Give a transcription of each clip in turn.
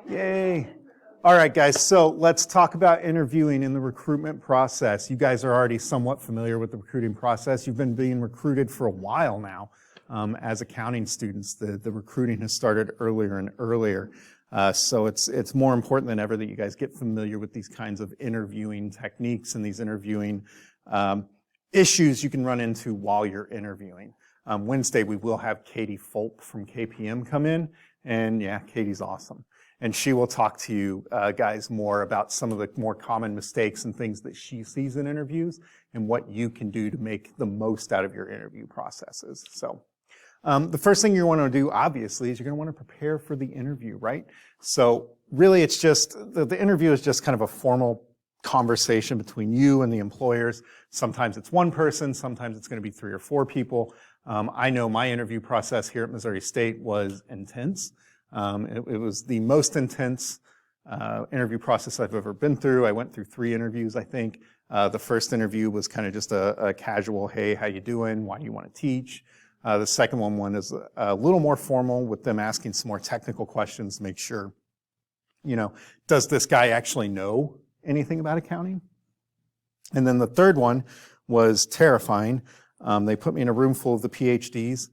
Yay. All right, guys, so let's talk about interviewing in the recruitment process. You guys are already somewhat familiar with the recruiting process. You've been being recruited for a while now as accounting students. The recruiting has started earlier and earlier. So it's more important than ever that you guys get familiar with these kinds of interviewing techniques and these interviewing issues you can run into while you're interviewing. Wednesday, we will have Katie Fulp from KPM come in, and yeah, Katie's awesome. And she will talk to you guys more about some of the more common mistakes and things that she sees in interviews and what you can do to make the most out of your interview processes. So the first thing you want to do, obviously, is you're going to want to prepare for the interview, right? So really, it's just, the interview is just kind of a formal conversation between you and the employers. Sometimes it's one person, sometimes it's going to be 3 or 4 people. I know my interview process here at Missouri State was intense. It was the most intense interview process I've ever been through. I went through 3 interviews, I think. The first interview was kind of just a casual, hey, how you doing? Why do you want to teach? The second one is a little more formal with them asking some more technical questions to make sure, does this guy actually know anything about accounting? And then the third one was terrifying. They put me in a room full of the PhDs.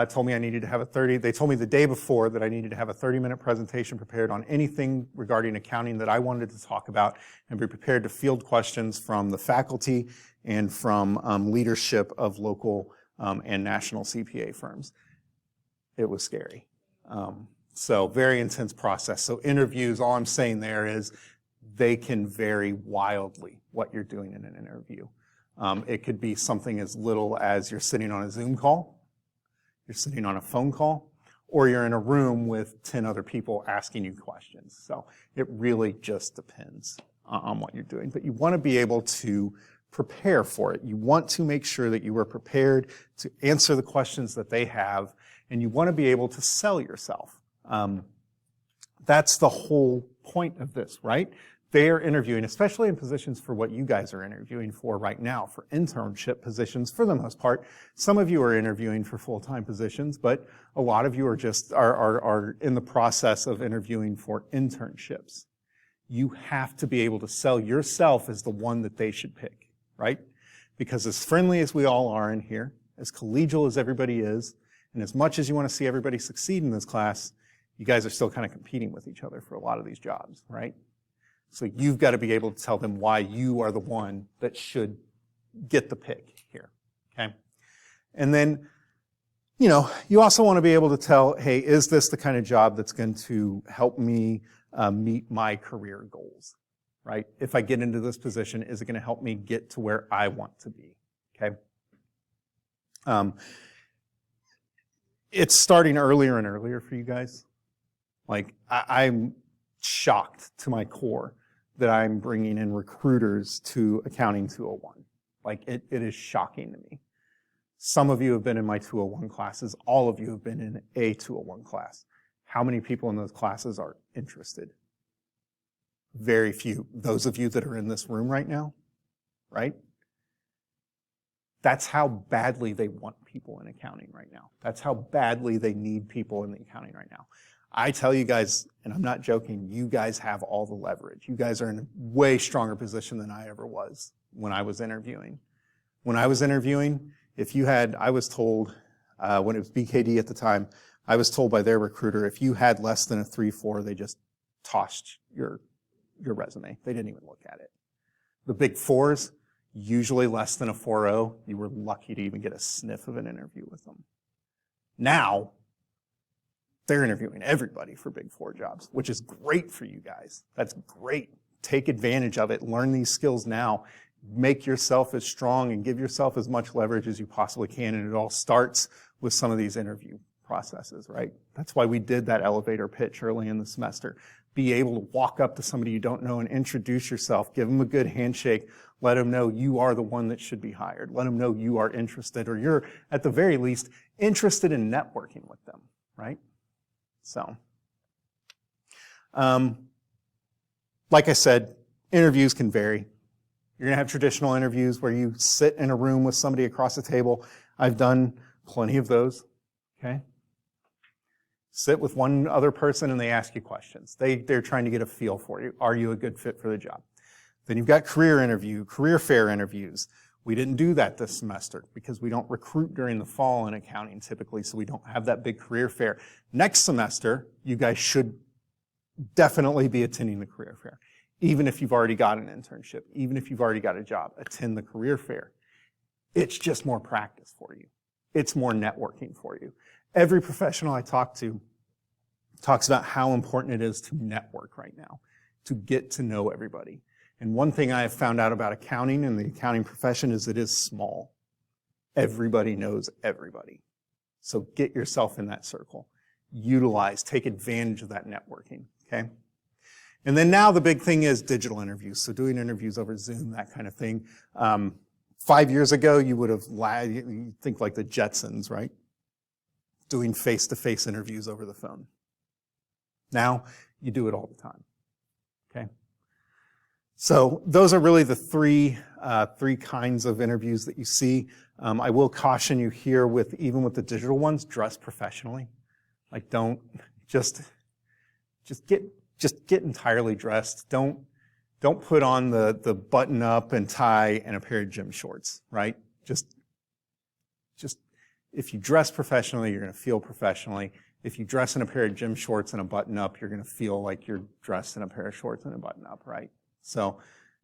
Told me I needed to have they told me the day before that I needed to have a 30-minute presentation prepared on anything regarding accounting that I wanted to talk about and be prepared to field questions from the faculty and from leadership of local and national CPA firms. It was scary. So very intense process. So interviews, all I'm saying there is they can vary wildly what you're doing in an interview. It could be something as little as you're sitting on a Zoom call, you're sitting on a phone call, or you're in a room with 10 other people asking you questions. So it really just depends on what you're doing. But you want to be able to prepare for it. You want to make sure that you are prepared to answer the questions that they have, and you want to be able to sell yourself. That's the whole point of this, right? They are interviewing, especially in positions for what you guys are interviewing for right now, for internship positions for the most part. Some of you are interviewing for full-time positions, but a lot of you are just are in the process of interviewing for internships. You have to be able to sell yourself as the one that they should pick, right? Because as friendly as we all are in here, as collegial as everybody is, and as much as you want to see everybody succeed in this class, you guys are still kind of competing with each other for a lot of these jobs, right? So you've got to be able to tell them why you are the one that should get the pick here, okay? And then, you also want to be able to tell, hey, is this the kind of job that's going to help me meet my career goals, right? If I get into this position, is it going to help me get to where I want to be, okay? It's starting earlier and earlier for you guys. Like, I'm shocked to my core that I'm bringing in recruiters to Accounting 201. Like, it is shocking to me. Some of you have been in my 201 classes. All of you have been in a 201 class. How many people in those classes are interested? Very few. Those of you that are in this room right now, right? That's how badly they want people in accounting right now. That's how badly they need people in the accounting right now. I tell you guys, and I'm not joking, you guys have all the leverage. You guys are in a way stronger position than I ever was when I was interviewing. When I was interviewing, I was told, when it was BKD at the time, I was told by their recruiter, if you had less than a 3.4, they just tossed your resume. They didn't even look at it. The big fours, usually less than a 4.0, you were lucky to even get a sniff of an interview with them. Now, they're interviewing everybody for Big 4 jobs, which is great for you guys. That's great. Take advantage of it. Learn these skills now. Make yourself as strong and give yourself as much leverage as you possibly can. And it all starts with some of these interview processes, right? That's why we did that elevator pitch early in the semester. Be able to walk up to somebody you don't know and introduce yourself. Give them a good handshake. Let them know you are the one that should be hired. Let them know you are interested, or you're, at the very least, interested in networking with them, right? So, like I said, interviews can vary. You're going to have traditional interviews where you sit in a room with somebody across the table. I've done plenty of those, okay? Sit with one other person and they ask you questions. They're trying to get a feel for you. Are you a good fit for the job? Then you've got career fair interviews. We didn't do that this semester because we don't recruit during the fall in accounting typically, so we don't have that big career fair. Next semester, you guys should definitely be attending the career fair. Even if you've already got an internship, even if you've already got a job, attend the career fair. It's just more practice for you. It's more networking for you. Every professional I talk to talks about how important it is to network right now, to get to know everybody. And one thing I have found out about accounting and the accounting profession is it is small. Everybody knows everybody. So get yourself in that circle. Utilize, take advantage of that networking, okay? And then now the big thing is digital interviews. So doing interviews over Zoom, that kind of thing. 5 years ago, you would have, you think like the Jetsons, right? Doing face-to-face interviews over the phone. Now, you do it all the time, okay? So those are really the three kinds of interviews that you see. I will caution you here even with the digital ones, dress professionally. Like don't just get entirely dressed. Don't put on the button up and tie and a pair of gym shorts, right? Just if you dress professionally, you're going to feel professionally. If you dress in a pair of gym shorts and a button up, you're going to feel like you're dressed in a pair of shorts and a button up, right? So,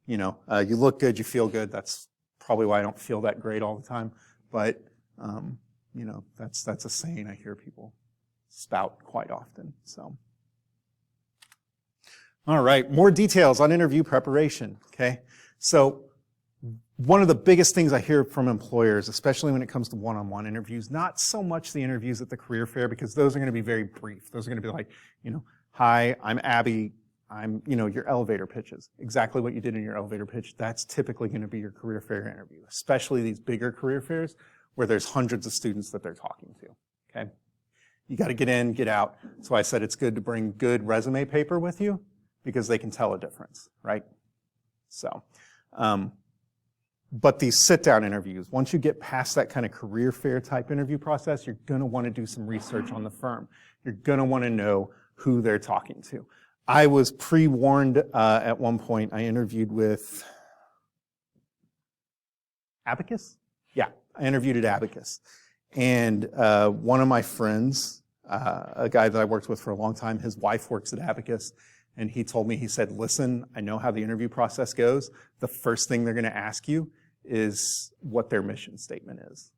you look good, you feel good. That's probably why I don't feel that great all the time. But, that's a saying I hear people spout quite often. So, all right, more details on interview preparation, okay? So, one of the biggest things I hear from employers, especially when it comes to one-on-one interviews, not so much the interviews at the career fair, because those are going to be very brief. Those are going to be like, hi, I'm Abby. I'm, your elevator pitches. Exactly what you did in your elevator pitch. That's typically going to be your career fair interview, especially these bigger career fairs where there's hundreds of students that they're talking to, okay? You got to get in, get out. So I said it's good to bring good resume paper with you because they can tell a difference, right? So, but these sit-down interviews, once you get past that kind of career fair type interview process, you're going to want to do some research on the firm. You're going to want to know who they're talking to. I was pre-warned at one point. I interviewed with Abacus? Yeah, I interviewed at Abacus. And one of my friends, a guy that I worked with for a long time, his wife works at Abacus. And he told me, he said, listen, I know how the interview process goes. The first thing they're going to ask you is what their mission statement is.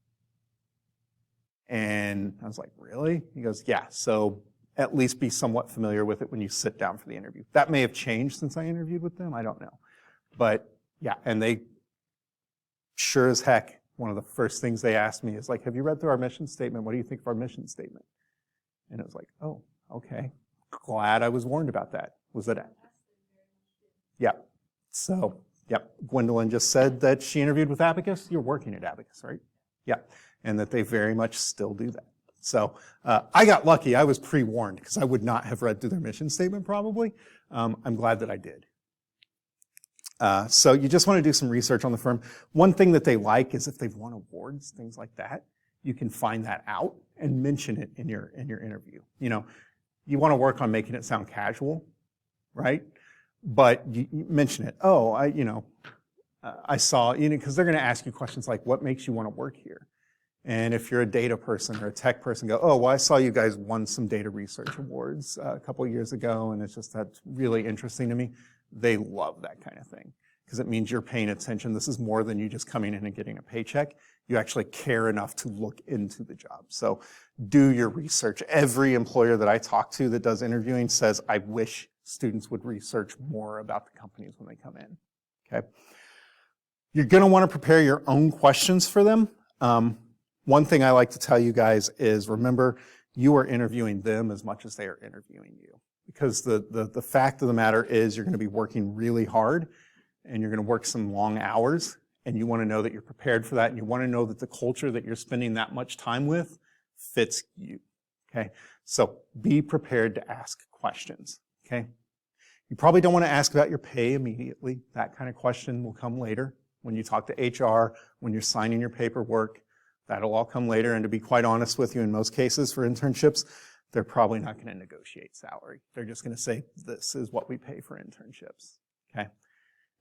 And I was like, really? He goes, yeah, so at least be somewhat familiar with it when you sit down for the interview. That may have changed since I interviewed with them. I don't know. But yeah, and they sure as heck, one of the first things they asked me is like, have you read through our mission statement? What do you think of our mission statement? And it was like, oh, okay. Glad I was warned about that. Was that? Yeah. So, yep. Gwendolyn just said that she interviewed with Abacus. You're working at Abacus, right? Yeah. And that they very much still do that. So I got lucky. I was pre-warned because I would not have read through their mission statement probably. I'm glad that I did. So you just want to do some research on the firm. One thing that they like is if they've won awards, things like that, you can find that out and mention it in your interview. You want to work on making it sound casual, right? But you mention it. Oh, I saw, because they're going to ask you questions like, what makes you want to work here? And if you're a data person or a tech person, go, oh, well, I saw you guys won some data research awards a couple of years ago, and that's really interesting to me. They love that kind of thing because it means you're paying attention. This is more than you just coming in and getting a paycheck. You actually care enough to look into the job. So do your research. Every employer that I talk to that does interviewing says, I wish students would research more about the companies when they come in, okay? You're going to want to prepare your own questions for them. One thing I like to tell you guys is remember, you are interviewing them as much as they are interviewing you. Because the fact of the matter is you're going to be working really hard and you're going to work some long hours and you want to know that you're prepared for that and you want to know that the culture that you're spending that much time with fits you, okay? So be prepared to ask questions, okay? You probably don't want to ask about your pay immediately. That kind of question will come later when you talk to HR, when you're signing your paperwork. That'll all come later. And to be quite honest with you, in most cases for internships, they're probably not going to negotiate salary. They're just going to say, this is what we pay for internships, okay?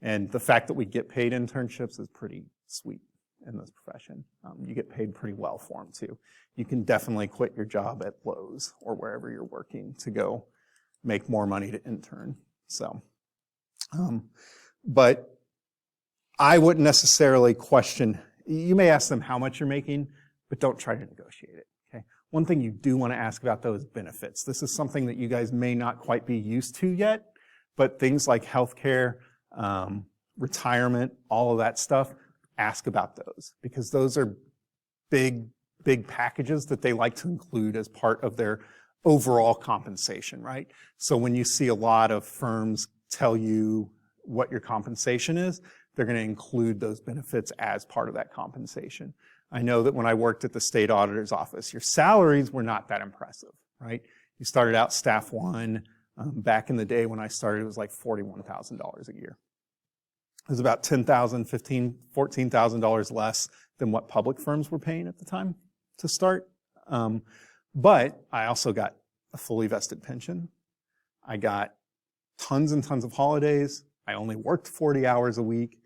And the fact that we get paid internships is pretty sweet in this profession. You get paid pretty well for them too. You can definitely quit your job at Lowe's or wherever you're working to go make more money to intern. So, but I wouldn't necessarily question, you may ask them how much you're making, but don't try to negotiate it, okay? One thing you do want to ask about though is benefits. This is something that you guys may not quite be used to yet, but things like healthcare, retirement, all of that stuff, ask about those because those are big packages that they like to include as part of their overall compensation, right? So when you see a lot of firms tell you what your compensation is, they're going to include those benefits as part of that compensation. I know that when I worked at the state auditor's office, your salaries were not that impressive, right? You started out staff one. Back in the day when I started, it was like $41,000 a year. It was about $10,000, $15,000, $14,000 less than what public firms were paying at the time to start. But I also got a fully vested pension. I got tons and tons of holidays. I only worked 40 hours a week.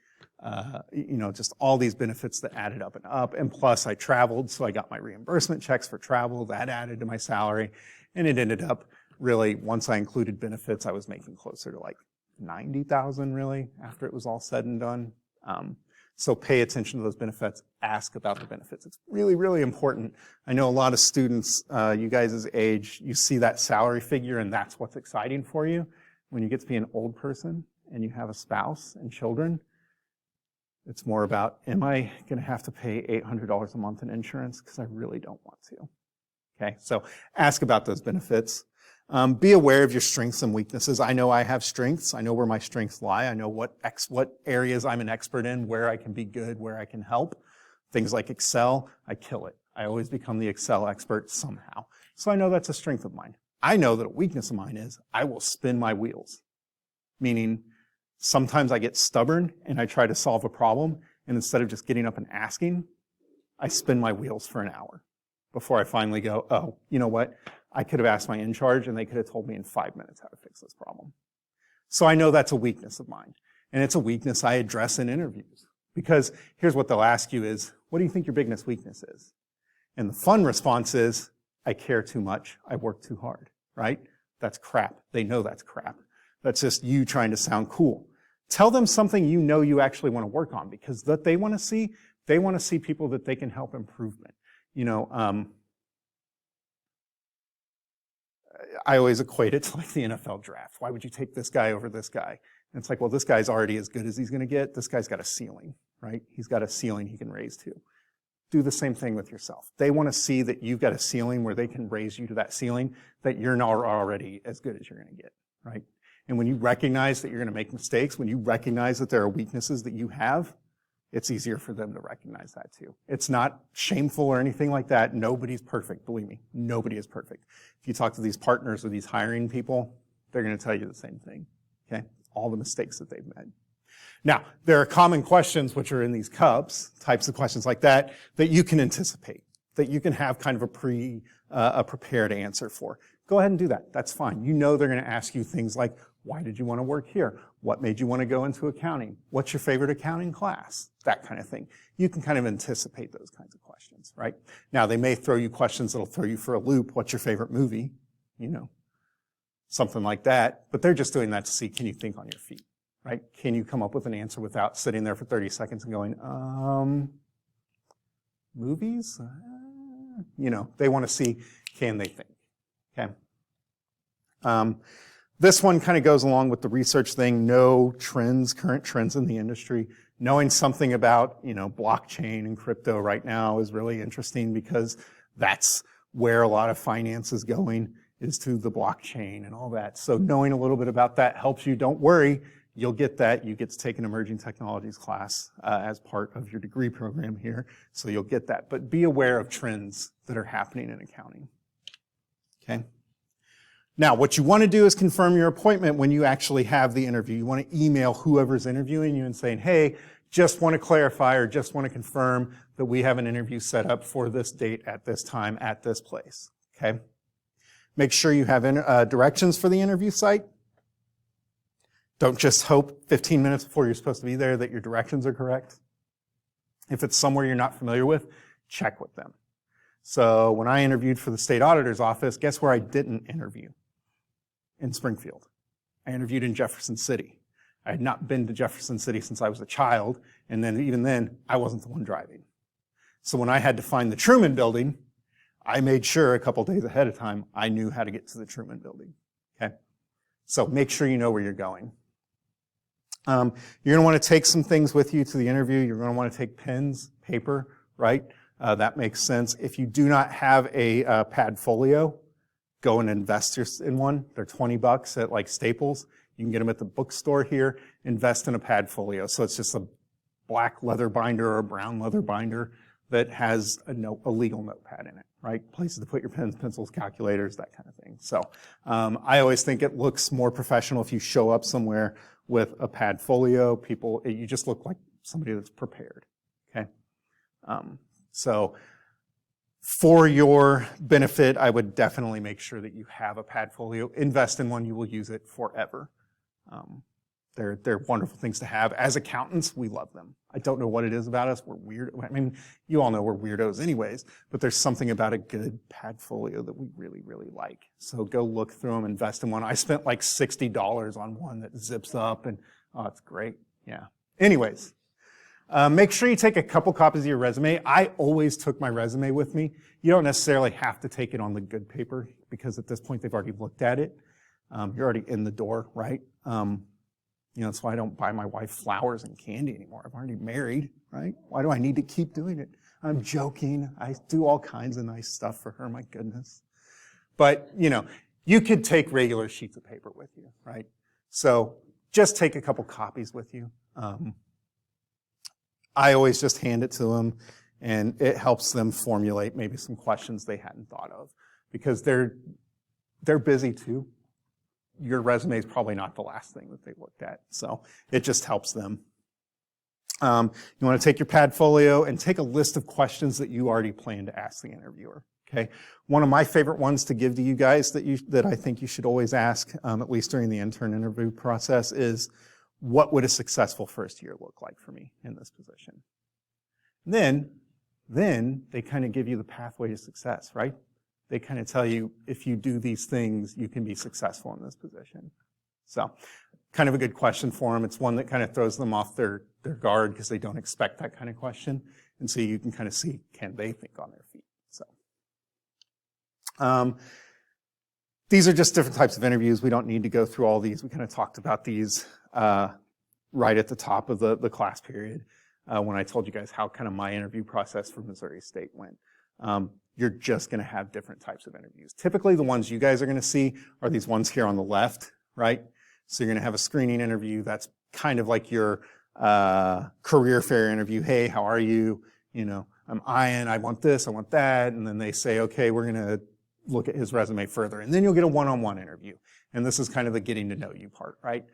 Just all these benefits that added up and up. And plus I traveled, so I got my reimbursement checks for travel. That added to my salary. And it ended up really, once I included benefits, I was making closer to like $90,000 really after it was all said and done. So pay attention to those benefits, ask about the benefits. It's really, really important. I know a lot of students, you guys' age, you see that salary figure and that's what's exciting for you. When you get to be an old person and you have a spouse and children, it's more about, am I going to have to pay $800 a month in insurance? Because I really don't want to. Okay, so ask about those benefits. Be aware of your strengths and weaknesses. I know I have strengths. I know where my strengths lie. I know what areas I'm an expert in, where I can be good, where I can help. Things like Excel, I kill it. I always become the Excel expert somehow. So I know that's a strength of mine. I know that a weakness of mine is I will spin my wheels. Meaning, sometimes I get stubborn and I try to solve a problem, and instead of just getting up and asking, I spin my wheels for an hour before I finally go, oh, you know what? I could have asked my in-charge and they could have told me in 5 minutes how to fix this problem. So I know that's a weakness of mine. And it's a weakness I address in interviews. Because here's what they'll ask you is, what do you think your biggest weakness is? And the fun response is, I care too much, I work too hard, right? That's crap. They know that's crap. That's just you trying to sound cool. Tell them something you know you actually want to work on, because what they want to see people that they can help improvement. I always equate it to like the NFL draft. Why would you take this guy over this guy? And it's like, well, this guy's already as good as he's going to get. This guy's got a ceiling, right? He's got a ceiling he can raise to. Do the same thing with yourself. They want to see that you've got a ceiling where they can raise you to that ceiling, that you're not already as good as you're going to get, right? And when you recognize that you're going to make mistakes, when you recognize that there are weaknesses that you have, it's easier for them to recognize that too. It's not shameful or anything like that. Nobody's perfect, believe me. Nobody is perfect. If you talk to these partners or these hiring people, they're going to tell you the same thing, okay? All the mistakes that they've made. Now, there are common questions which are in these cups, types of questions like that you can anticipate, that you can have kind of a prepared answer for. Go ahead and do that. That's fine. You know they're going to ask you things like, why did you want to work here? What made you want to go into accounting? What's your favorite accounting class? That kind of thing. You can kind of anticipate those kinds of questions, right? Now, they may throw you questions that'll throw you for a loop. What's your favorite movie? Something like that. But they're just doing that to see, can you think on your feet, right? Can you come up with an answer without sitting there for 30 seconds and going, movies? They want to see, can they think, okay? This one kind of goes along with the research thing, know trends, current trends in the industry. Knowing something about, blockchain and crypto right now is really interesting because that's where a lot of finance is going, is to the blockchain and all that. So knowing a little bit about that helps you. Don't worry, you'll get that. You get to take an emerging technologies class as part of your degree program here, so you'll get that. But be aware of trends that are happening in accounting, okay? Now, what you want to do is confirm your appointment when you actually have the interview. You want to email whoever's interviewing you and saying, hey, just want to clarify or just want to confirm that we have an interview set up for this date at this time at this place, okay? Make sure you have directions for the interview site. Don't just hope 15 minutes before you're supposed to be there that your directions are correct. If it's somewhere you're not familiar with, check with them. So when I interviewed for the state auditor's office, guess where I didn't interview? In Springfield. I interviewed in Jefferson City. I had not been to Jefferson City since I was a child, and then even then, I wasn't the one driving. So when I had to find the Truman Building, I made sure a couple days ahead of time I knew how to get to the Truman Building. Okay? So make sure you know where you're going. You're going to want to take some things with you to the interview. You're going to want to take pens, paper, right? That makes sense. If you do not have a Padfolio, go and invest in one. They're $20 at like Staples. You can get them at the bookstore here. Invest in a Padfolio. So it's just a black leather binder or a brown leather binder that has a legal notepad in it, right? Places to put your pens, pencils, calculators, that kind of thing. So I always think it looks more professional if you show up somewhere with a Padfolio. You just look like somebody that's prepared, okay? So for your benefit, I would definitely make sure that you have a Padfolio. Invest in one. You will use it forever. They're wonderful things to have. As accountants, we love them. I don't know what it is about us. We're weird. I mean, you all know we're weirdos anyways, but there's something about a good Padfolio that we really, really like. So go look through them, invest in one. I spent like $60 on one that zips up, and oh, it's great. Yeah. Anyways, make sure you take a couple copies of your resume. I always took my resume with me. You don't necessarily have to take it on the good paper because at this point they've already looked at it. You're already in the door, right? That's why I don't buy my wife flowers and candy anymore. I'm already married, right? Why do I need to keep doing it? I'm joking. I do all kinds of nice stuff for her, my goodness. But, you could take regular sheets of paper with you, right? So just take a couple copies with you. I always just hand it to them, and it helps them formulate maybe some questions they hadn't thought of because they're busy too. Your resume is probably not the last thing that they looked at. So it just helps them. You want to take your Padfolio and take a list of questions that you already plan to ask the interviewer. Okay. One of my favorite ones to give to you guys that I think you should always ask, at least during the intern interview process, is what would a successful first year look like for me in this position? And then they kind of give you the pathway to success, right? They kind of tell you, if you do these things, you can be successful in this position. So kind of a good question for them. It's one that kind of throws them off their guard because they don't expect that kind of question. And so you can kind of see, can they think on their feet? So these are just different types of interviews. We don't need to go through all these. We kind of talked about these right at the top of the class period when I told you guys how kind of my interview process for Missouri State went. You're just going to have different types of interviews. Typically, the ones you guys are going to see are these ones here on the left, right? So you're going to have a screening interview. That's kind of like your career fair interview. Hey, how are you? I'm Ian. I want this. I want that. And then they say, okay, we're going to look at his resume further. And then you'll get a one-on-one interview. And this is kind of the getting to know you part, right?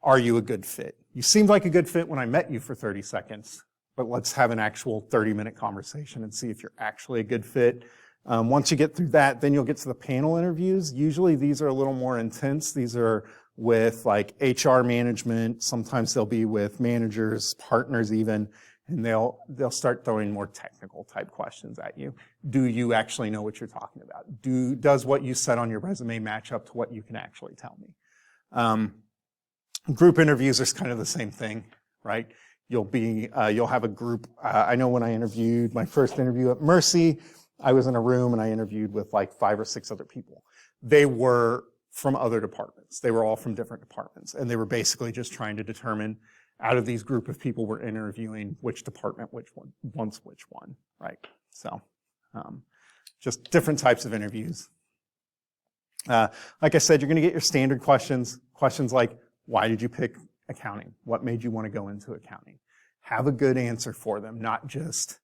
Are you a good fit? You seemed like a good fit when I met you for 30 seconds. But let's have an actual 30-minute conversation and see if you're actually a good fit. Once you get through that, then you'll get to the panel interviews. Usually these are a little more intense. These are with like HR management. Sometimes they'll be with managers, partners even, and they'll start throwing more technical type questions at you. Do you actually know what you're talking about? Does what you said on your resume match up to what you can actually tell me? Group interviews are kind of the same thing, right? You'll have a group. I know when I interviewed my first interview at Mercy, I was in a room and I interviewed with like 5 or 6 other people. They were from other departments. They were all from different departments. And they were basically just trying to determine out of these group of people we're interviewing, which department, which one, wants which one, right? So just different types of interviews. Like I said, you're going to get your standard questions like, why did you pick accounting? What made you want to go into accounting? Have a good answer for them, not just,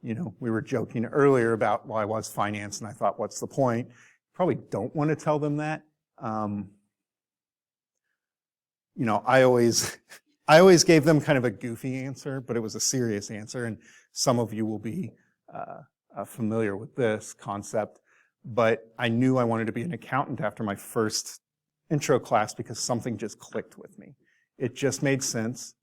we were joking earlier about, well, I was finance and I thought, what's the point? Probably don't want to tell them that. I always gave them kind of a goofy answer, but it was a serious answer. And some of you will be familiar with this concept. but I knew I wanted to be an accountant after my first intro class because something just clicked with me. It just made sense.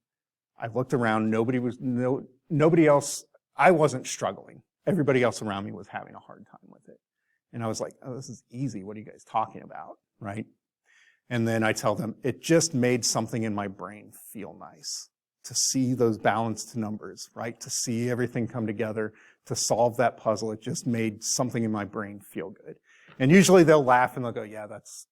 I looked around, nobody else, I wasn't struggling. Everybody else around me was having a hard time with it. And I was like, oh, this is easy. What are you guys talking about, right? And then I tell them, it just made something in my brain feel nice to see those balanced numbers, right? To see everything come together, to solve that puzzle. It just made something in my brain feel good. And usually they'll laugh and they'll go, yeah, that's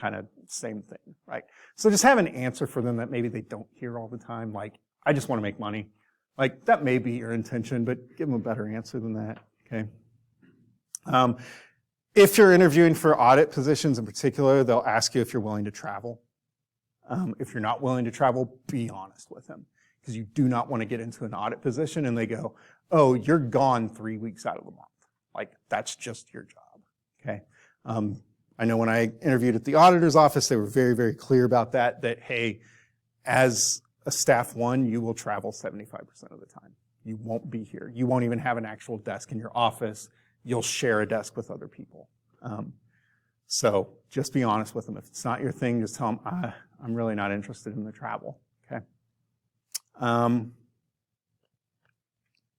kind of same thing, right? So just have an answer for them that maybe they don't hear all the time, like, I just want to make money. Like, that may be your intention, but give them a better answer than that, okay? If you're interviewing for audit positions in particular, they'll ask you if you're willing to travel. If you're not willing to travel, be honest with them, because you do not want to get into an audit position and they go, oh, you're gone 3 weeks out of the month. Like, that's just your job, okay? I know when I interviewed at the auditor's office, they were very, very clear about that, hey, as a staff one, you will travel 75% of the time. You won't be here. You won't even have an actual desk in your office. You'll share a desk with other people. So just be honest with them. If it's not your thing, just tell them, I'm really not interested in the travel, okay?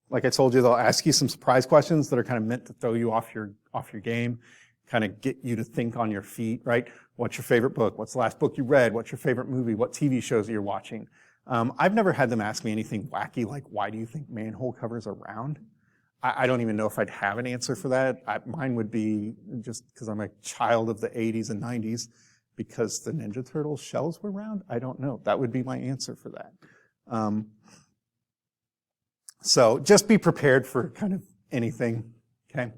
Like I told you, they'll ask you some surprise questions that are kind of meant to throw you off your game, kind of get you to think on your feet, right? What's your favorite book? What's the last book you read? What's your favorite movie? What TV shows are you watching? I've never had them ask me anything wacky like, why do you think manhole covers are round? I don't even know if I'd have an answer for that. Mine would be just because I'm a child of the 80s and 90s, because the Ninja Turtles shells were round. I don't know. That would be my answer for that. So just be prepared for kind of anything, okay?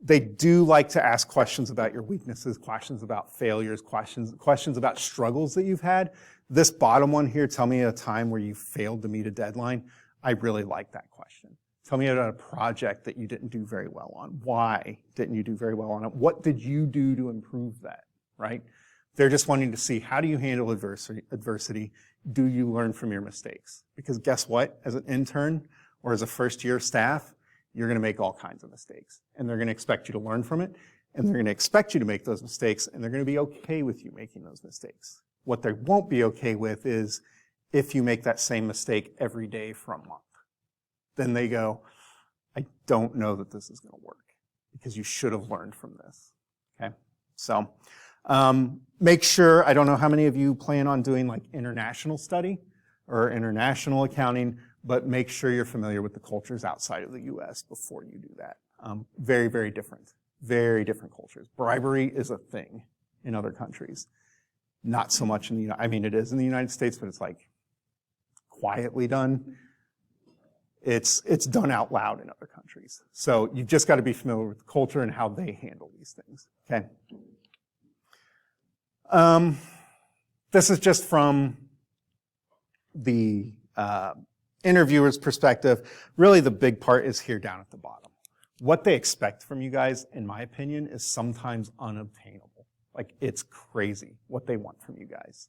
They do like to ask questions about your weaknesses, questions about failures, questions about struggles that you've had. This bottom one here, tell me a time where you failed to meet a deadline. I really like that question. Tell me about a project that you didn't do very well on. Why didn't you do very well on it? What did you do to improve that, right? They're just wanting to see, how do you handle adversity? Do you learn from your mistakes? Because guess what? As an intern or as a first-year staff, you're going to make all kinds of mistakes. And they're going to expect you to learn from it. And they're going to expect you to make those mistakes. And they're going to be okay with you making those mistakes. What they won't be okay with is if you make that same mistake every day for a month. Then they go, I don't know that this is going to work, because you should have learned from this. Okay? So make sure, I don't know how many of you plan on doing like international study or international accounting, but make sure you're familiar with the cultures outside of the U.S. before you do that. Very, very different cultures. Bribery is a thing in other countries. Not so much in the United States. I mean, it is in the United States, but it's like quietly done. It's done out loud in other countries. So you've just got to be familiar with the culture and how they handle these things, okay? This is just from the interviewer's perspective. Really, the big part is here down at the bottom. What they expect from you guys, in my opinion, is sometimes unobtainable. Like, it's crazy what they want from you guys.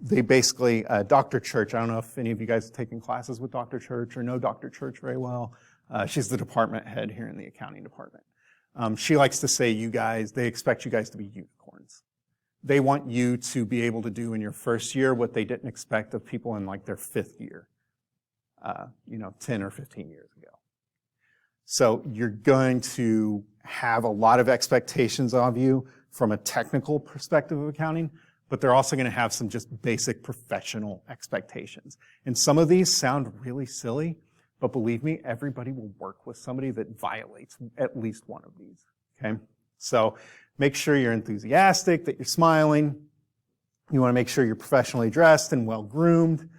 They basically, Dr. Church, I don't know if any of you guys have taken classes with Dr. Church or know Dr. Church very well. She's the department head here in the accounting department. She likes to say they expect you guys to be unicorns. They want you to be able to do in your first year what they didn't expect of people in like their fifth year, 10 or 15 years ago. So you're going to have a lot of expectations of you from a technical perspective of accounting, but they're also going to have some just basic professional expectations. And some of these sound really silly, but believe me, everybody will work with somebody that violates at least one of these, okay? So make sure you're enthusiastic, that you're smiling. You want to make sure you're professionally dressed and well-groomed.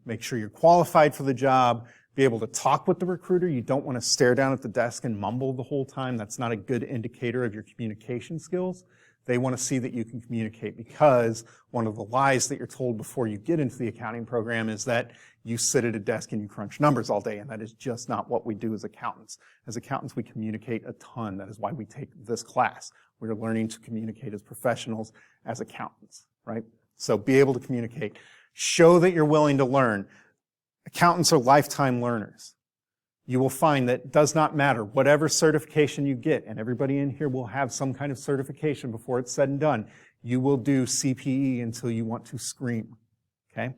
Make sure you're qualified for the job. Be able to talk with the recruiter. You don't want to stare down at the desk and mumble the whole time. That's not a good indicator of your communication skills. They want to see that you can communicate, because one of the lies that you're told before you get into the accounting program is that you sit at a desk and you crunch numbers all day, and that is just not what we do as accountants. As accountants, we communicate a ton. That is why we take this class. We're learning to communicate as professionals, as accountants, right? So be able to communicate. Show that you're willing to learn. Accountants are lifetime learners. you will find that it does not matter. Whatever certification you get, and everybody in here will have some kind of certification before it's said and done, you will do CPE until you want to scream, okay?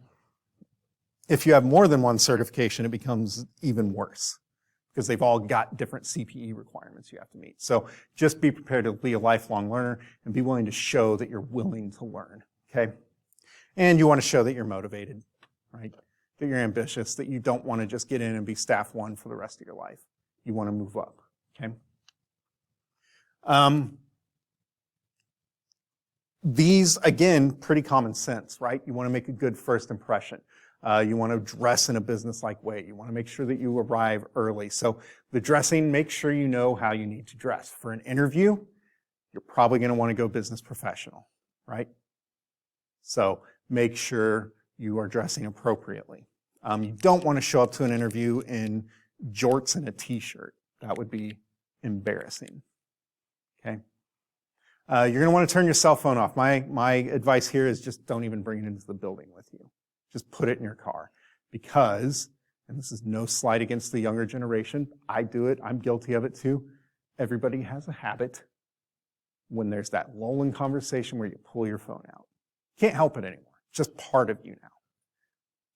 If you have more than one certification, it becomes even worse because they've all got different CPE requirements you have to meet. So just be prepared to be a lifelong learner and be willing to show that you're willing to learn, okay? And you want to show that you're motivated, right? That you're ambitious, that you don't want to just get in and be staff one for the rest of your life. You want to move up, okay? These, again, pretty common sense, right? You want to make a good first impression. You want to dress in a business-like way. You want to make sure that you arrive early. So the dressing, make sure you know how you need to dress. For an interview, you're probably going to want to go business professional, right? So make sure you are dressing appropriately. You don't want to show up to an interview in jorts and a t-shirt. That would be embarrassing, okay? You're going to want to turn your cell phone off. My advice here is just don't even bring it into the building with you. Just put it in your car because, and this is no slight against the younger generation, I do it, I'm guilty of it too. Everybody has a habit when there's that lull in conversation where you pull your phone out. Can't help it anymore. It's just part of you now.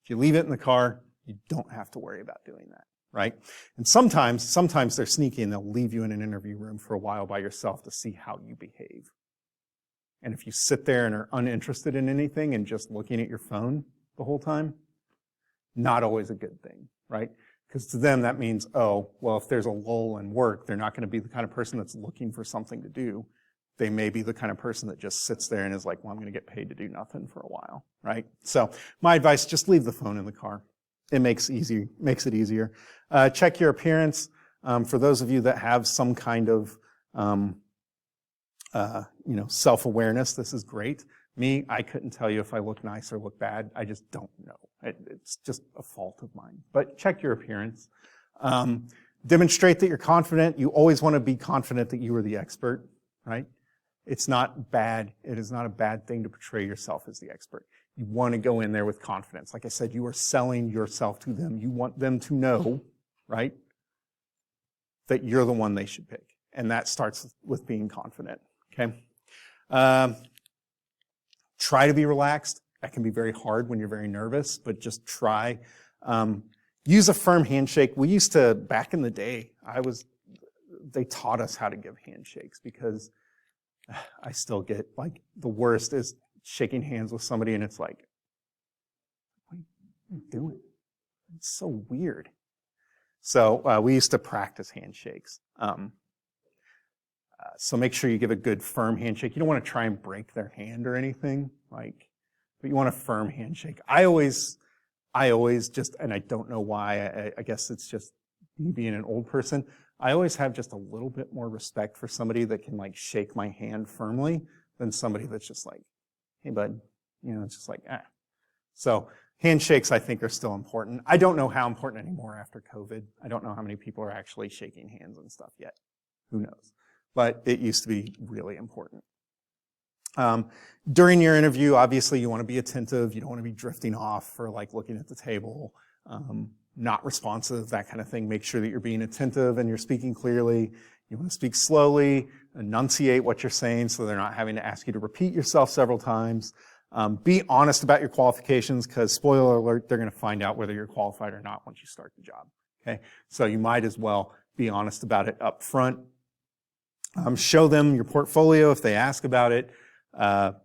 If you leave it in the car, you don't have to worry about doing that, right? And sometimes they're sneaky and they'll leave you in an interview room for a while by yourself to see how you behave. And if you sit there and are uninterested in anything and just looking at your phone the whole time, not always a good thing, right? Because to them that means, oh, well, if there's a lull in work, they're not going to be the kind of person that's looking for something to do. They may be the kind of person that just sits there and is like, well, I'm going to get paid to do nothing for a while, right? So my advice, just leave the phone in the car. It makes it easier. Check your appearance. For those of you that have some kind of, self-awareness, this is great. Me, I couldn't tell you if I look nice or look bad. I just don't know. It's just a fault of mine. But check your appearance. Demonstrate that you're confident. You always want to be confident that you are the expert, right? It's not bad. It is not a bad thing to portray yourself as the expert. You want to go in there with confidence. Like I said, you are selling yourself to them. You want them to know, right, that you're the one they should pick. And that starts with being confident, okay? Try to be relaxed. That can be very hard when you're very nervous, but just try. Use a firm handshake. We used to, back in the day, they taught us how to give handshakes because I still get, like, the worst is shaking hands with somebody and it's like, what are you doing? It's so weird. So we used to practice handshakes. So make sure you give a good firm handshake. You don't want to try and break their hand or anything, but you want a firm handshake. I always just, and I don't know why, I guess it's just me being an old person, I always have just a little bit more respect for somebody that can shake my hand firmly than somebody that's just like, hey bud, it's just like, ah. So handshakes I think are still important. I don't know how important anymore after COVID. I don't know how many people are actually shaking hands and stuff yet. Who knows? But it used to be really important. During your interview, obviously you want to be attentive. You don't want to be drifting off or looking at the table, not responsive, that kind of thing. Make sure that you're being attentive and you're speaking clearly. You want to speak slowly, enunciate what you're saying so they're not having to ask you to repeat yourself several times. Be honest about your qualifications because, spoiler alert, they're going to find out whether you're qualified or not once you start the job. Okay, so you might as well be honest about it up front. Show them your portfolio if they ask about it.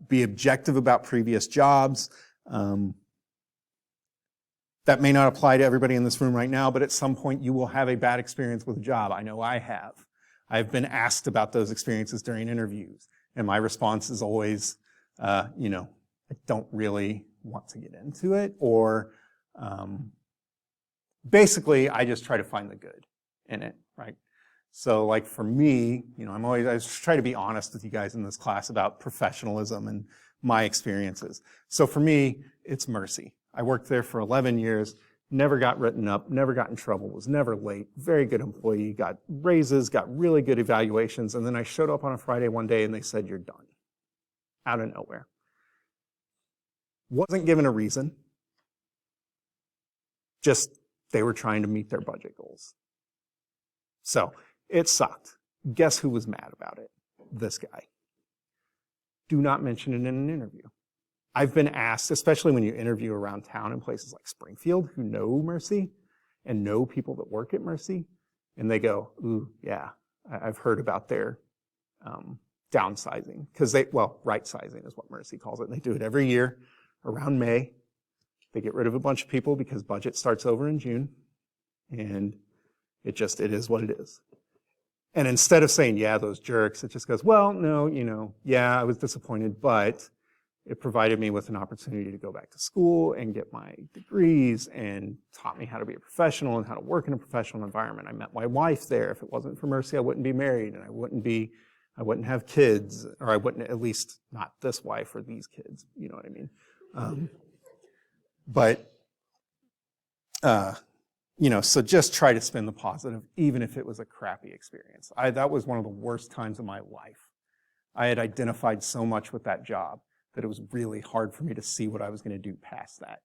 Be objective about previous jobs. That may not apply to everybody in this room right now, but at some point you will have a bad experience with a job. I know I have. I've been asked about those experiences during interviews, and my response is always, I don't really want to get into it, or basically I just try to find the good in it, right? So for me, I just try to be honest with you guys in this class about professionalism and my experiences. So for me, it's Mercy. I worked there for 11 years, never got written up, never got in trouble, was never late, very good employee, got raises, got really good evaluations, and then I showed up on a Friday one day and they said, you're done. Out of nowhere. Wasn't given a reason. Just they were trying to meet their budget goals. So it sucked. Guess who was mad about it? This guy. Do not mention it in an interview. I've been asked, especially when you interview around town in places like Springfield who know Mercy and know people that work at Mercy, and they go, ooh, yeah, I've heard about their downsizing. Because right sizing is what Mercy calls it. And they do it every year around May. They get rid of a bunch of people because budget starts over in June. And it is what it is. And instead of saying, yeah, those jerks, it just goes, well, no, yeah, I was disappointed, but it provided me with an opportunity to go back to school and get my degrees and taught me how to be a professional and how to work in a professional environment. I met my wife there. If it wasn't for Mercy, I wouldn't be married and I wouldn't have kids, or I wouldn't, at least not this wife or these kids. You know what I mean? So just try to spin the positive, even if it was a crappy experience. That was one of the worst times of my life. I had identified so much with that job that it was really hard for me to see what I was going to do past that.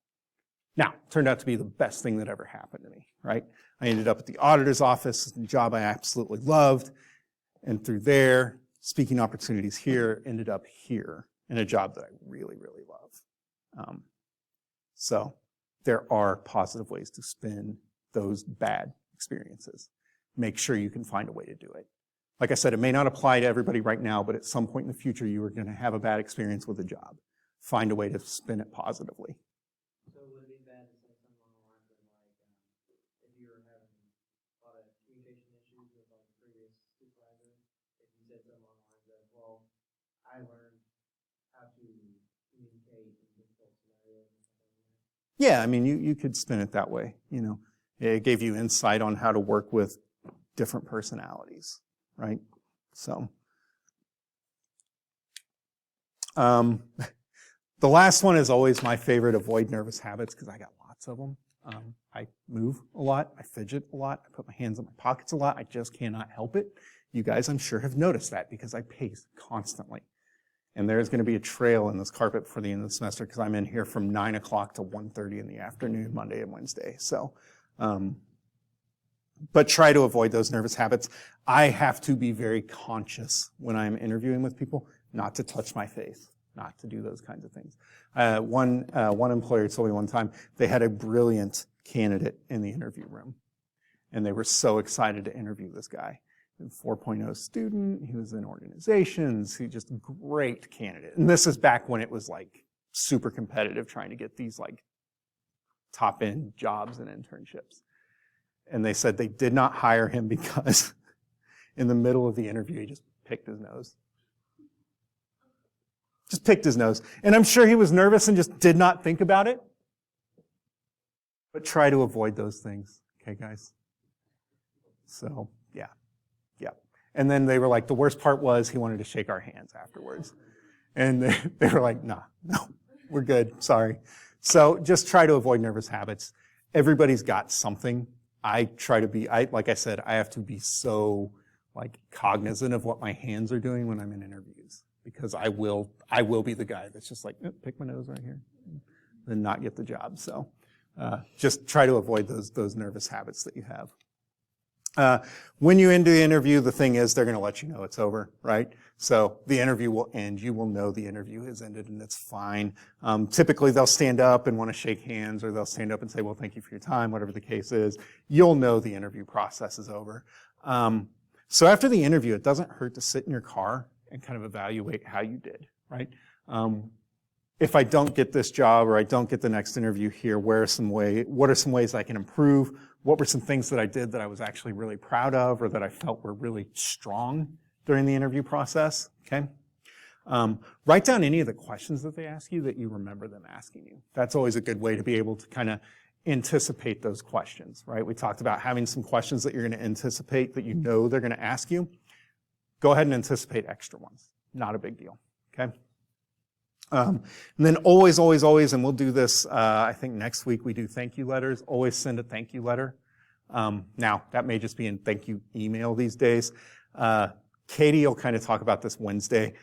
Now, it turned out to be the best thing that ever happened to me, right? I ended up at the auditor's office, a job I absolutely loved, and through there, speaking opportunities here, ended up here in a job that I really, really love. So there are positive ways to spin those bad experiences. Make sure you can find a way to do it. Like I said, it may not apply to everybody right now, but at some point in the future, you are going to have a bad experience with a job. Find a way to spin it positively. So would it be bad to say something along the lines of if you were having a lot of communication issues with a previous supervisor, if you said something along the lines of, well, I learned how to communicate in difficult scenarios and stuff like that? Yeah, I mean, you could spin it that way. It gave you insight on how to work with different personalities, right? So, the last one is always my favorite, avoid nervous habits, because I got lots of them. I move a lot, I fidget a lot, I put my hands in my pockets a lot, I just cannot help it. You guys, I'm sure, have noticed that because I pace constantly. And there's going to be a trail in this carpet before the end of the semester because I'm in here from 9 o'clock to 1:30 in the afternoon, Monday and Wednesday. So, but try to avoid those nervous habits. I have to be very conscious when I'm interviewing with people not to touch my face, not to do those kinds of things. One employer told me one time they had a brilliant candidate in the interview room, and they were so excited to interview this guy. 4.0 student, he was in organizations, he just great candidate. And this is back when it was like super competitive trying to get these like top end jobs and internships. And they said they did not hire him because in the middle of the interview, he just picked his nose. Just picked his nose. And I'm sure he was nervous and just did not think about it. But try to avoid those things. Okay, guys? So, yeah. And then they were like, the worst part was he wanted to shake our hands afterwards. And they were like, no, we're good, sorry. So just try to avoid nervous habits. Everybody's got something. I try to be, like I said, I have to be so like cognizant of what my hands are doing when I'm in interviews. Because I will be the guy that's just like, pick my nose right here, and not get the job. So just try to avoid those nervous habits that you have. When you end the interview, the thing is they're going to let you know it's over, right? So the interview will end. You will know the interview has ended and it's fine. Typically they'll stand up and want to shake hands, or they'll stand up and say, well, thank you for your time, whatever the case is. You'll know the interview process is over. So after the interview, it doesn't hurt to sit in your car and kind of evaluate how you did, right? If I don't get this job or I don't get the next interview here, what are some ways I can improve? What were some things that I did that I was actually really proud of or that I felt were really strong during the interview process? Okay. Write down any of the questions that they ask you that you remember them asking you. That's always a good way to be able to kind of anticipate those questions, right? We talked about having some questions that you're going to anticipate that you know they're going to ask you. Go ahead and anticipate extra ones. Not a big deal. Okay. And then always, and we'll do this, I think next week we do thank you letters. Always send a thank you letter. Now, that may just be in thank you email these days. Katie will kind of talk about this Wednesday.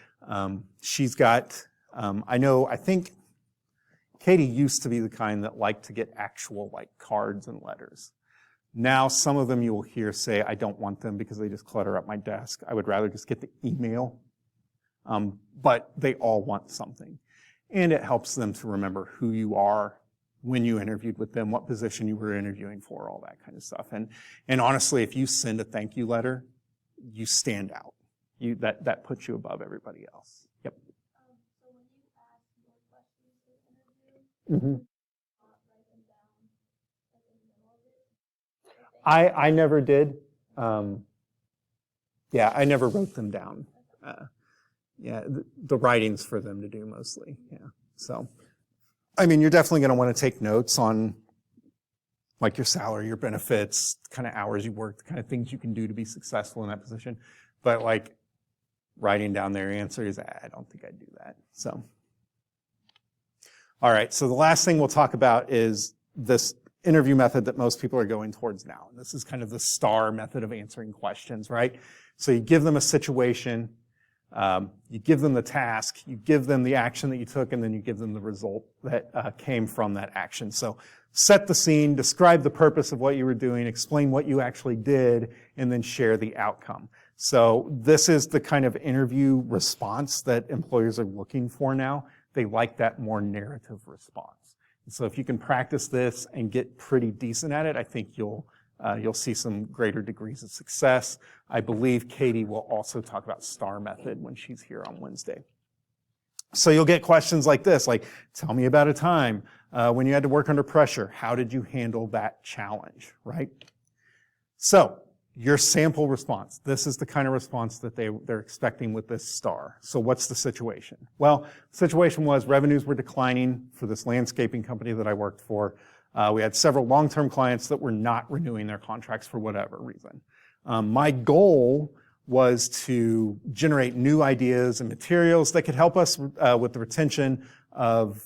She's got, I think Katie used to be the kind that liked to get actual like cards and letters. Now, some of them you will hear say, I don't want them because they just clutter up my desk. I would rather just get the email. But they all want something. And it helps them to remember who you are, when you interviewed with them, what position you were interviewing for, all that kind of stuff. And honestly, if you send a thank you letter, you stand out. That puts you above everybody else. Yep. So when you ask more questions in the interview, Mm-hmm. write them down like in the middle of it? I never did. Yeah, I never wrote them down. The writing's for them to do mostly. Yeah. So, I mean, you're definitely going to want to take notes on like your salary, your benefits, kind of hours you work, the kind of things you can do to be successful in that position. But like writing down their answers, I don't think I'd do that. So, all right. So the last thing we'll talk about is this interview method that most people are going towards now. And this is kind of the STAR method of answering questions, right? So you give them a situation, you give them the task, you give them the action that you took, and then you give them the result that came from that action. So set the scene, describe the purpose of what you were doing, explain what you actually did, and then share the outcome. So this is the kind of interview response that employers are looking for now. They like that more narrative response. And so if you can practice this and get pretty decent at it, I think you'll see some greater degrees of success. I believe Katie will also talk about STAR method when she's here on Wednesday. So you'll get questions like this, like, tell me about a time when you had to work under pressure. How did you handle that challenge, right? So your sample response, this is the kind of response that they're expecting with this STAR. So what's the situation? Well, the situation was revenues were declining for this landscaping company that I worked for. We had several long-term clients that were not renewing their contracts for whatever reason. My goal was to generate new ideas and materials that could help us with the retention of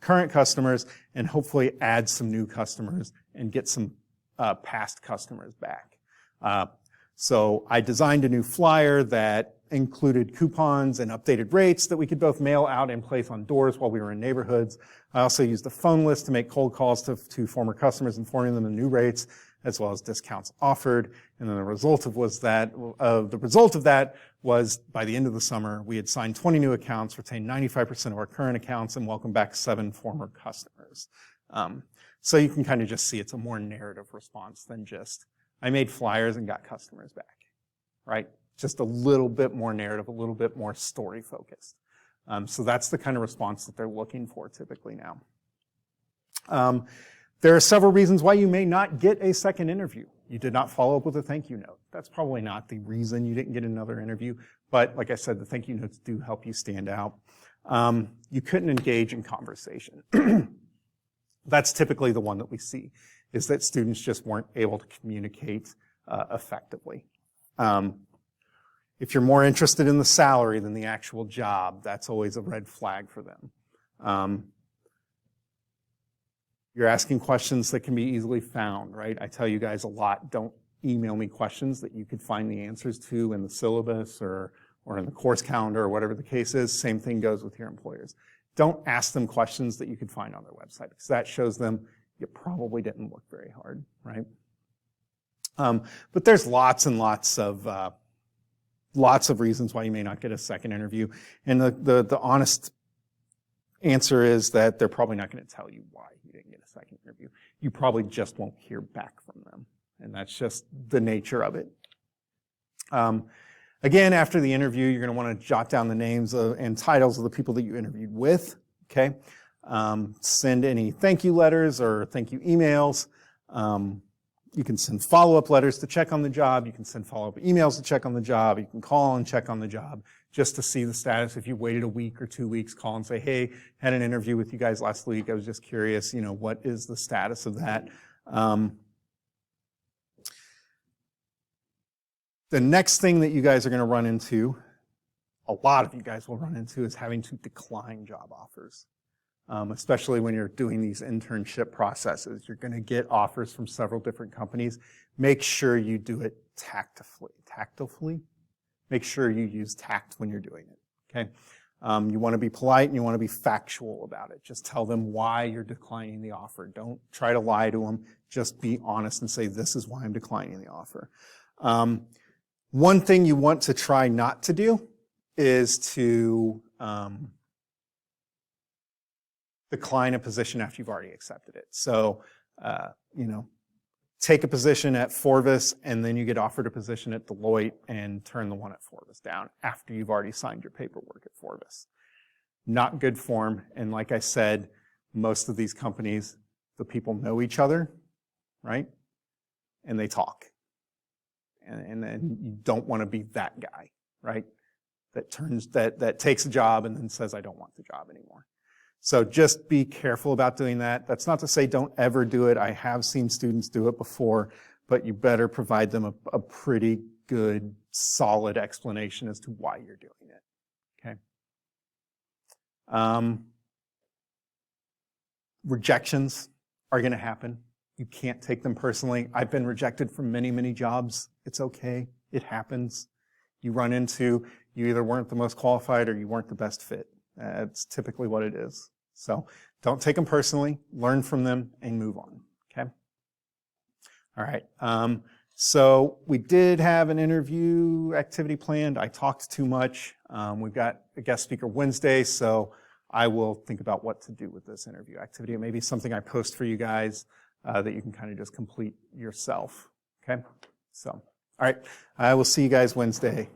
current customers and hopefully add some new customers and get some past customers back. So I designed a new flyer that included coupons and updated rates that we could both mail out and place on doors while we were in neighborhoods. I also used a phone list to make cold calls to former customers, informing them of new rates as well as discounts offered. And then the result of that was by the end of the summer, we had signed 20 new accounts, retained 95% of our current accounts, and welcomed back 7 former customers. So you can kind of just see it's a more narrative response than just, I made flyers and got customers back, right? Just a little bit more narrative, a little bit more story focused. So that's the kind of response that they're looking for typically now. There are several reasons why you may not get a second interview. You did not follow up with a thank you note. That's probably not the reason you didn't get another interview, but like I said, the thank you notes do help you stand out. You couldn't engage in conversation. That's typically the one that we see, is that students just weren't able to communicate effectively. If you're more interested in the salary than the actual job, that's always a red flag for them. You're asking questions that can be easily found, right? I tell you guys a lot, don't email me questions that you could find the answers to in the syllabus or in the course calendar or whatever the case is. Same thing goes with your employers. Don't ask them questions that you could find on their website, because that shows them you probably didn't look very hard, right? But there's lots and lots of reasons why you may not get a second interview. And the honest answer is that they're probably not going to tell you why you didn't get a second interview. You probably just won't hear back from them. And that's just the nature of it. Again, after the interview, you're going to want to jot down the names and titles of the people that you interviewed with, okay? Send any thank you letters or thank you emails. You can send follow-up letters to check on the job. You can send follow-up emails to check on the job. You can call and check on the job just to see the status. If you waited a week or 2 weeks, call and say, hey, had an interview with you guys last week. I was just curious, what is the status of that? The next thing that you guys are going to run into, a lot of you guys will run into, is having to decline job offers. Especially when you're doing these internship processes. You're going to get offers from several different companies. Make sure you do it tactfully. Make sure you use tact when you're doing it, okay? You want to be polite and you want to be factual about it. Just tell them why you're declining the offer. Don't try to lie to them. Just be honest and say, this is why I'm declining the offer. One thing you want to try not to do is to decline a position after you've already accepted it. So, take a position at Forvis and then you get offered a position at Deloitte and turn the one at Forvis down after you've already signed your paperwork at Forvis. Not good form. And like I said, most of these companies, the people know each other, right? And they talk. And then you don't want to be that guy, right? That takes a job and then says, I don't want the job anymore. So just be careful about doing that. That's not to say don't ever do it. I have seen students do it before, but you better provide them a pretty good, solid explanation as to why you're doing it, okay? Rejections are going to happen. You can't take them personally. I've been rejected from many, many jobs. It's okay. It happens. You run into, you either weren't the most qualified or you weren't the best fit. That's typically what it is. So don't take them personally, learn from them, and move on, okay? All right, so we did have an interview activity planned. I talked too much. We've got a guest speaker Wednesday, so I will think about what to do with this interview activity. It may be something I post for you guys that you can kind of just complete yourself, okay? So, all right, I will see you guys Wednesday.